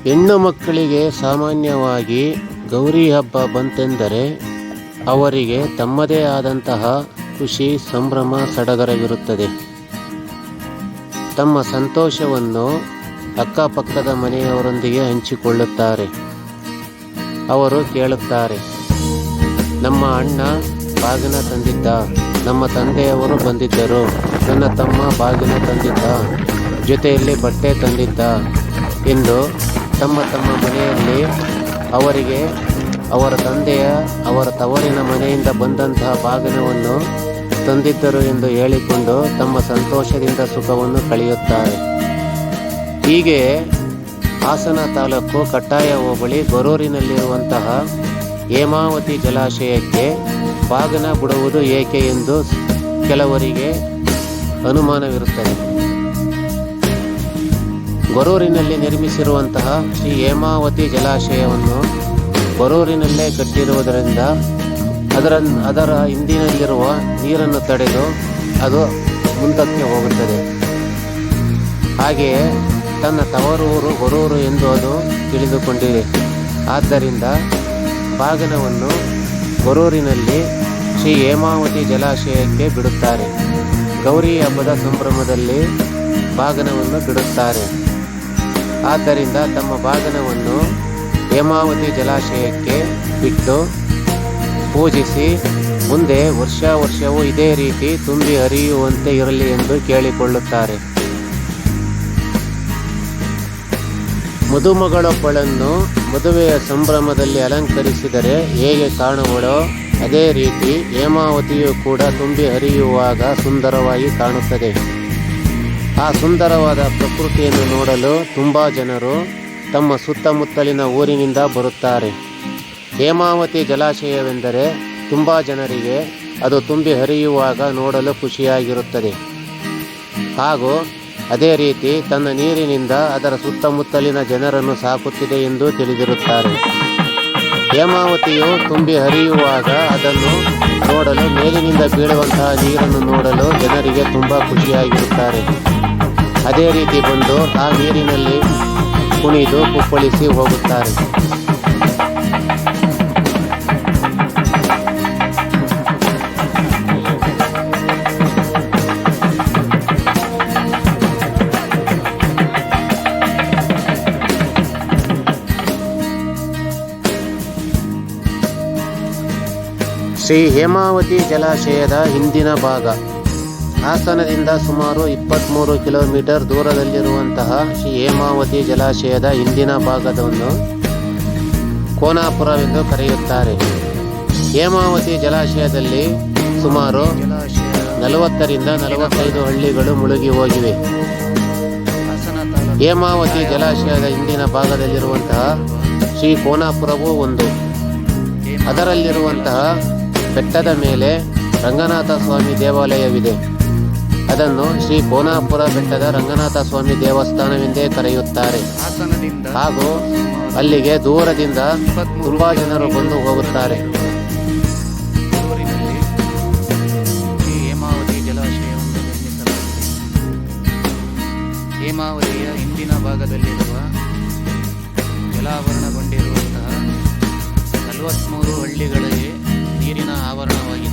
ಹೆಣ್ಣು ಮಕ್ಕಳಿಗೆ ಸಾಮಾನ್ಯವಾಗಿ ಗೌರಿ ಹಬ್ಬ ಬಂತೆಂದರೆ ಅವರಿಗೆ ತಮ್ಮದೇ ಆದಂತಹ ಖುಷಿ, ಸಂಭ್ರಮ, ಸಡಗರವಿರುತ್ತದೆ. ತಮ್ಮ ಸಂತೋಷವನ್ನು ಅಕ್ಕಪಕ್ಕದ ಮನೆಯವರೊಂದಿಗೆ ಹಂಚಿಕೊಳ್ಳುತ್ತಾರೆ. ಅವರು ಕೇಳುತ್ತಾರೆ, ನಮ್ಮ ಅಣ್ಣ ಬಾಗಿನ ತಂದಿದ್ದ, ನಮ್ಮ ತಂದೆಯವರು ಬಂದಿದ್ದರು, ನನ್ನ ತಮ್ಮ ಬಾಗಿನ ತಂದಿದ್ದ, ಜೊತೆಯಲ್ಲಿ ಬಟ್ಟೆ ತಂದಿದ್ದ ಎಂದು ತಮ್ಮ ಮನೆಯಲ್ಲಿ ಅವರಿಗೆ ಅವರ ತಂದೆಯ ಅವರ ತವರಿನ ಮನೆಯಿಂದ ಬಂದಂತಹ ಬಾಗಿನವನ್ನು ತಂದಿದ್ದರು ಎಂದು ಹೇಳಿಕೊಂಡು ತಮ್ಮ ಸಂತೋಷದಿಂದ ಸುಖವನ್ನು ಕಳೆಯುತ್ತಾರೆ. ಹೀಗೆ ಹಾಸನ ತಾಲೂಕು ಕಟ್ಟಾಯ ಹೋಬಳಿ ಗೊರೂರಿನಲ್ಲಿರುವಂತಹ ಹೇಮಾವತಿ ಜಲಾಶಯಕ್ಕೆ ಬಾಗಿನ ಬಿಡುವುದು ಏಕೆ ಎಂದು ಕೆಲವರಿಗೆ ಅನುಮಾನವಿರುತ್ತದೆ. ಗೊರೂರಿನಲ್ಲಿ ನಿರ್ಮಿಸಿರುವಂತಹ ಶ್ರೀ ಹೇಮಾವತಿ ಜಲಾಶಯವನ್ನು ಗೊರೂರಿನಲ್ಲೇ ಕಟ್ಟಿರುವುದರಿಂದ ಅದರ ಹಿಂದಿನಲ್ಲಿರುವ ನೀರನ್ನು ತಡೆದು ಅದು ಮುಂದಕ್ಕೆ ಹೋಗುತ್ತದೆ. ಹಾಗೆಯೇ ತನ್ನ ತವರೂರು ಗೊರೂರು ಎಂದು ಅದು ತಿಳಿದುಕೊಂಡಿದೆ. ಆದ್ದರಿಂದ ಬಾಗಿನವನ್ನು ಗೊರೂರಿನಲ್ಲಿ ಶ್ರೀ ಹೇಮಾವತಿ ಜಲಾಶಯಕ್ಕೆ ಬಿಡುತ್ತಾರೆ. ಗೌರಿ ಹಬ್ಬದ ಸಂಭ್ರಮದಲ್ಲಿ ಬಾಗಿನವನ್ನು ಬಿಡುತ್ತಾರೆ. ಆದ್ದರಿಂದ ತಮ್ಮ ಬಾಗಿನವನ್ನು ಹೇಮಾವತಿ ಜಲಾಶಯಕ್ಕೆ ಬಿಟ್ಟು ಪೂಜಿಸಿ ಮುಂದೆ ವರ್ಷವೂ ಇದೇ ರೀತಿ ತುಂಬಿ ಹರಿಯುವಂತೆ ಇರಲಿ ಎಂದು ಕೇಳಿಕೊಳ್ಳುತ್ತಾರೆ. ಮದುಮಗಳೊಬ್ಬಳನ್ನು ಮದುವೆಯ ಸಂಭ್ರಮದಲ್ಲಿ ಅಲಂಕರಿಸಿದರೆ ಹೇಗೆ ಕಾಣುವಳೋ ಅದೇ ರೀತಿ ಹೇಮಾವತಿಯು ಕೂಡ ತುಂಬಿ ಹರಿಯುವಾಗ ಸುಂದರವಾಗಿ ಕಾಣುತ್ತದೆ. ಆ ಸುಂದರವಾದ ಪ್ರಕೃತಿಯನ್ನು ನೋಡಲು ತುಂಬ ಜನರು ತಮ್ಮ ಸುತ್ತಮುತ್ತಲಿನ ಊರಿನಿಂದ ಬರುತ್ತಾರೆ. ಹೇಮಾವತಿ ಜಲಾಶಯವೆಂದರೆ ತುಂಬ ಜನರಿಗೆ ಅದು ತುಂಬಿ ಹರಿಯುವಾಗ ನೋಡಲು ಖುಷಿಯಾಗಿರುತ್ತದೆ. ಹಾಗೂ ಅದೇ ರೀತಿ ತನ್ನ ನೀರಿನಿಂದ ಅದರ ಸುತ್ತಮುತ್ತಲಿನ ಜನರನ್ನು ಸಾಕುತ್ತಿದೆ ಎಂದು ತಿಳಿದಿರುತ್ತಾರೆ. ಹೇಮಾವತಿಯು ತುಂಬಿ ಹರಿಯುವಾಗ ಅದನ್ನು ನೋಡಲು, ಮೇಲಿನಿಂದ ಬೀಳುವಂತಹ ನೀರನ್ನು ನೋಡಲು ಜನರಿಗೆ ತುಂಬ ಖುಷಿಯಾಗಿರುತ್ತಾರೆ. ಅದೇ ರೀತಿ ಬಂದು ಆ ನೀರಿನಲ್ಲಿ ಕುಣಿದು ಕುಪ್ಪಳಿಸಿ ಹೋಗುತ್ತಾರೆ. ಶ್ರೀ ಹೇಮಾವತಿ ಜಲಾಶಯದ ಹಿಂದಿನ ಭಾಗ ಹಾಸನದಿಂದ ಸುಮಾರು 23 ಕಿಲೋಮೀಟರ್ ದೂರದಲ್ಲಿರುವಂತಹ ಶ್ರೀ ಹೇಮಾವತಿ ಜಲಾಶಯದ ಹಿಂದಿನ ಭಾಗವನ್ನು ಕೋನಾಪುರವೆಂದು ಕರೆಯುತ್ತಾರೆ. ಹೇಮಾವತಿ ಜಲಾಶಯದಲ್ಲಿ ಸುಮಾರು 40 ರಿಂದ 45 ಹಳ್ಳಿಗಳು ಮುಳುಗಿ ಹೋಗಿವೆ. ಹೇಮಾವತಿ ಜಲಾಶಯದ ಹಿಂದಿನ ಭಾಗದಲ್ಲಿರುವಂತಹ ಶ್ರೀ ಕೋನಾಪುರವೂ ಒಂದು. ಅದರಲ್ಲಿರುವಂತಹ ಬೆಟ್ಟದ ಮೇಲೆ ರಂಗನಾಥ ಸ್ವಾಮಿ ದೇವಾಲಯವಿದೆ. ಅದನ್ನು ಶ್ರೀ ಕೋನಾಪುರ ಬೆಟ್ಟದ ರಂಗನಾಥ ಸ್ವಾಮಿ ದೇವಸ್ಥಾನವೆಂದೇ ಕರೆಯುತ್ತಾರೆ. ಹಾಗೂ ಅಲ್ಲಿಗೆ ದೂರದಿಂದ ತುಂಬಾ ಜನರು ಬಂದು ಹೋಗುತ್ತಾರೆ. ಹೇಮಾವತಿ ಜಲಾಶಯವನ್ನು ನಿರ್ಮಿಸಲಾಗಿದೆ. ಹೇಮಾವತಿಯ ಹಿಂದಿನ ಭಾಗದಲ್ಲಿರುವ ಜಲಾವರಣಗೊಂಡಿರುವಂತಹ 43 ಹಳ್ಳಿಗಳಿಗೆ ನೀರಿನ ಆವರಣವಾಗಿದೆ.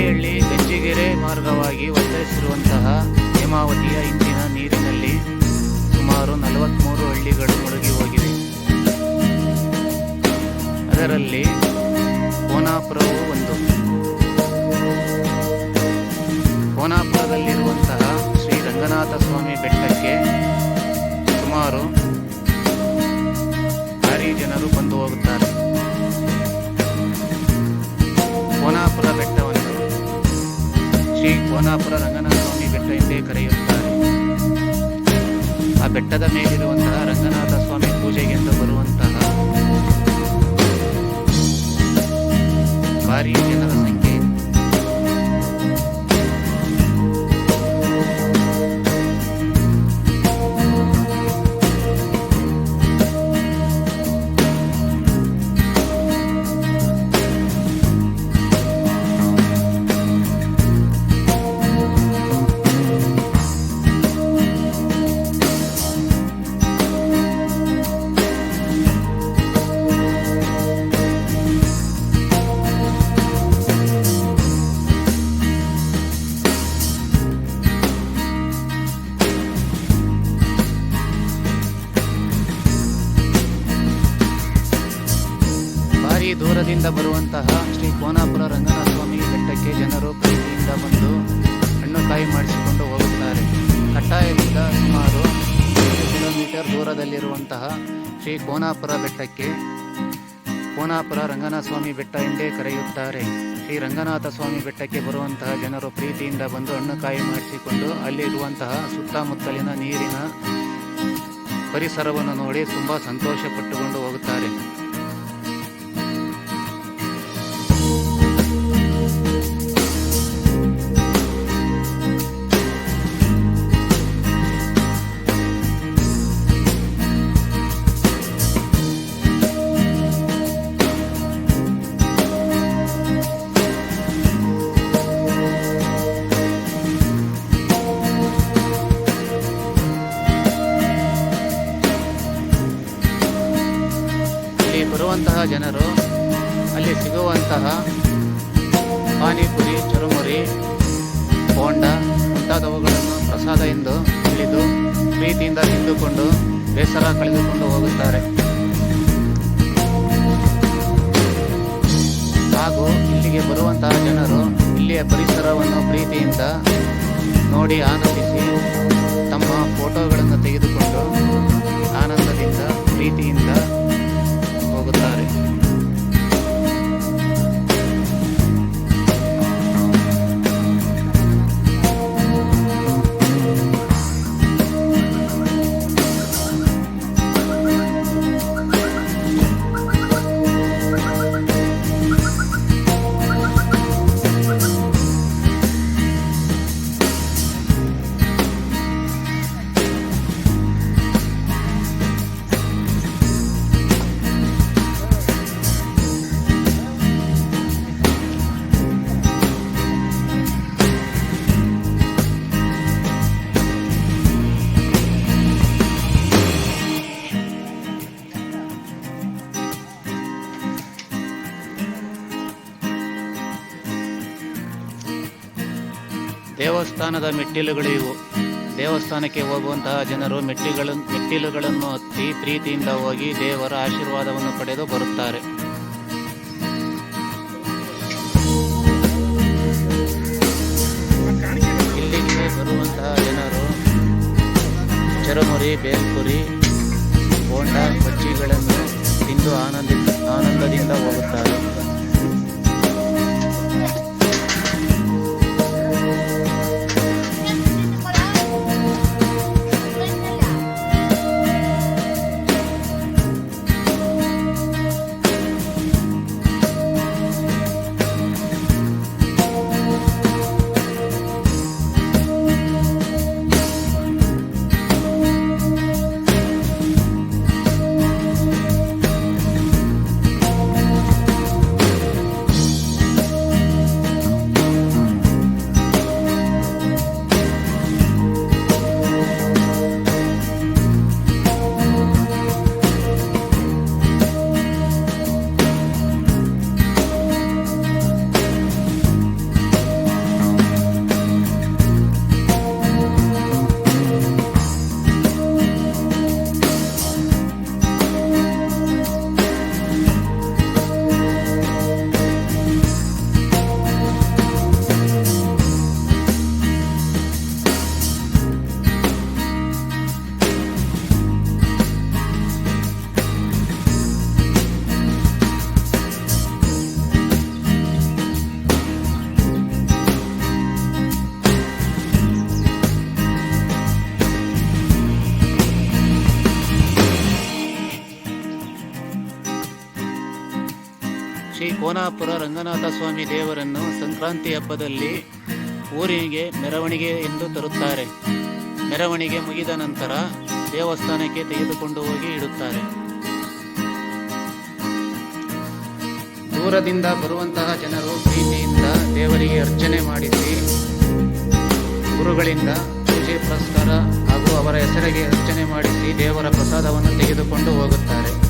ಹಳ್ಳಿ ಗಂಜಿಗೆರೆ ಮಾರ್ಗವಾಗಿ ಒತ್ತರಿಸಿರುವಂತಹ ಹೇಮಾವತಿಯ ಹಿಂದಿನ ನೀರಿನಲ್ಲಿ ಸುಮಾರು 43 ಹಳ್ಳಿಗಳು ಮುಳುಗಿ ಹೋಗಿವೆ. ಅದರಲ್ಲಿ ಕೋನಾಪುರವೂ ಒಂದು. ಕೋನಾಪುರದಲ್ಲಿರುವಂತಹ ಶ್ರೀ ರಂಗನಾಥ ಸ್ವಾಮಿ ಬೆಟ್ಟಕ್ಕೆ ಸುಮಾರು ಭಾರಿ ಜನರು ಬಂದು ಹೋಗುತ್ತಾರೆ. ಕೋನಾಪುರ ಬೆಟ್ಟವನ್ನು ಶ್ರೀ ಕೋನಾಪುರ ರಂಗನಾಥ ಸ್ವಾಮಿ ಬೆಟ್ಟ ಎಂದೇ ಕರೆಯುತ್ತಾರೆ. ಆ ಬೆಟ್ಟದ ಮೇಲಿರುವಂತಹ ರಂಗನಾಥ ಸ್ವಾಮಿ ಪೂಜೆಗೆಂದು ಬರುವಂತಹ ಭಾರೀ ಜನರ ಸಂಖ್ಯೆ ಇದೆ. ಭಾರೀ ದೂರದಿಂದ ಬರುವಂತಹ ಶ್ರೀ ಕೋನಾಪುರ ರಂಗನಾಥ ಸ್ವಾಮಿ ಬೆಟ್ಟಕ್ಕೆ ಜನರು ಪ್ರೀತಿಯಿಂದ ಬಂದು ಹಣ್ಣು ಕಾಯಿ ಮಾಡಿಸಿಕೊಂಡು ಹೋಗುತ್ತಾರೆ. ಕಟ್ಟಾಯದಿಂದ ಸುಮಾರು 5 ಕಿಲೋಮೀಟರ್ ದೂರದಲ್ಲಿರುವಂತಹ ಶ್ರೀ ಕೋನಾಪುರ ಬೆಟ್ಟಕ್ಕೆ ಕೋನಾಪುರ ರಂಗನಾಥ ಸ್ವಾಮಿ ಬೆಟ್ಟ ಎಂದೇ ಕರೆಯುತ್ತಾರೆ. ಶ್ರೀ ರಂಗನಾಥ ಸ್ವಾಮಿ ಬೆಟ್ಟಕ್ಕೆ ಬರುವಂತಹ ಜನರು ಪ್ರೀತಿಯಿಂದ ಬಂದು ಹಣ್ಣು ಕಾಯಿ ಮಾಡಿಸಿಕೊಂಡು ಅಲ್ಲಿರುವಂತಹ ಸುತ್ತಮುತ್ತಲಿನ ನೀರಿನ ಪರಿಸರವನ್ನು ನೋಡಿ ತುಂಬ ಸಂತೋಷ ಪಟ್ಟುಕೊಂಡು ಹೋಗುತ್ತಾರೆ. ಬರುವಂತಹ ಜನರು ಅಲ್ಲಿ ಸಿಗುವಂತಹ ಪಾನಿಪುರಿ, ಚುರುಮುರಿ, ಬೋಂಡ ಮುಂತಾದವುಗಳನ್ನು ಪ್ರಸಾದ ಎಂದು ತಿಳಿದು ಪ್ರೀತಿಯಿಂದ ತಿಂದುಕೊಂಡು ಬೇಸರ ಕಳೆದುಕೊಂಡು ಹೋಗುತ್ತಾರೆ. ಹಾಗೂ ಇಲ್ಲಿಗೆ ಬರುವಂತಹ ಜನರು ಇಲ್ಲಿಯ ಪರಿಸರವನ್ನು ಪ್ರೀತಿಯಿಂದ ನೋಡಿ ಆನಂದಿಸಿ ತಮ್ಮ ಫೋಟೋಗಳನ್ನು ತೆಗೆದುಕೊಂಡು ಆನಂದದಿಂದ ಪ್ರೀತಿಯಿಂದ ಹೋಗುತ್ತಾರೆ. ದೇವಸ್ಥಾನದ ಮೆಟ್ಟಿಲುಗಳು ಇವು. ದೇವಸ್ಥಾನಕ್ಕೆ ಹೋಗುವಂತಹ ಜನರು ಮೆಟ್ಟಿಲುಗಳನ್ನು ಹತ್ತಿ ಪ್ರೀತಿಯಿಂದ ಹೋಗಿ ದೇವರ ಆಶೀರ್ವಾದವನ್ನು ಪಡೆದು ಬರುತ್ತಾರೆ. ಇಲ್ಲಿಗೆ ಬರುವಂತಹ ಜನರು ಚುರುಮುರಿ, ಬೇಲ್ಪುರಿ, ಬೋಂಡ, ಬಜ್ಜಿಗಳನ್ನು ತಿಂದು ಆನಂದದಿಂದ ಹೋಗುತ್ತಾರೆ. ಕೋನಾಪುರ ರಂಗನಾಥ ಸ್ವಾಮಿ ದೇವರನ್ನು ಸಂಕ್ರಾಂತಿ ಹಬ್ಬದಲ್ಲಿ ಊರಿಗೆ ಮೆರವಣಿಗೆ ಎಂದು ತರುತ್ತಾರೆ. ಮೆರವಣಿಗೆ ಮುಗಿದ ನಂತರ ದೇವಸ್ಥಾನಕ್ಕೆ ತೆಗೆದುಕೊಂಡು ಹೋಗಿ ಇಡುತ್ತಾರೆ. ದೂರದಿಂದ ಬರುವಂತಹ ಜನರು ಪ್ರೀತಿಯಿಂದ ದೇವರಿಗೆ ಅರ್ಚನೆ ಮಾಡಿಸಿ ಗುರುಗಳಿಂದ ಪೂಜೆ ಪುರಸ್ಕಾರ ಹಾಗೂ ಅವರ ಹೆಸರಿಗೆ ಅರ್ಚನೆ ಮಾಡಿಸಿ ದೇವರ ಪ್ರಸಾದವನ್ನು ತೆಗೆದುಕೊಂಡು ಹೋಗುತ್ತಾರೆ.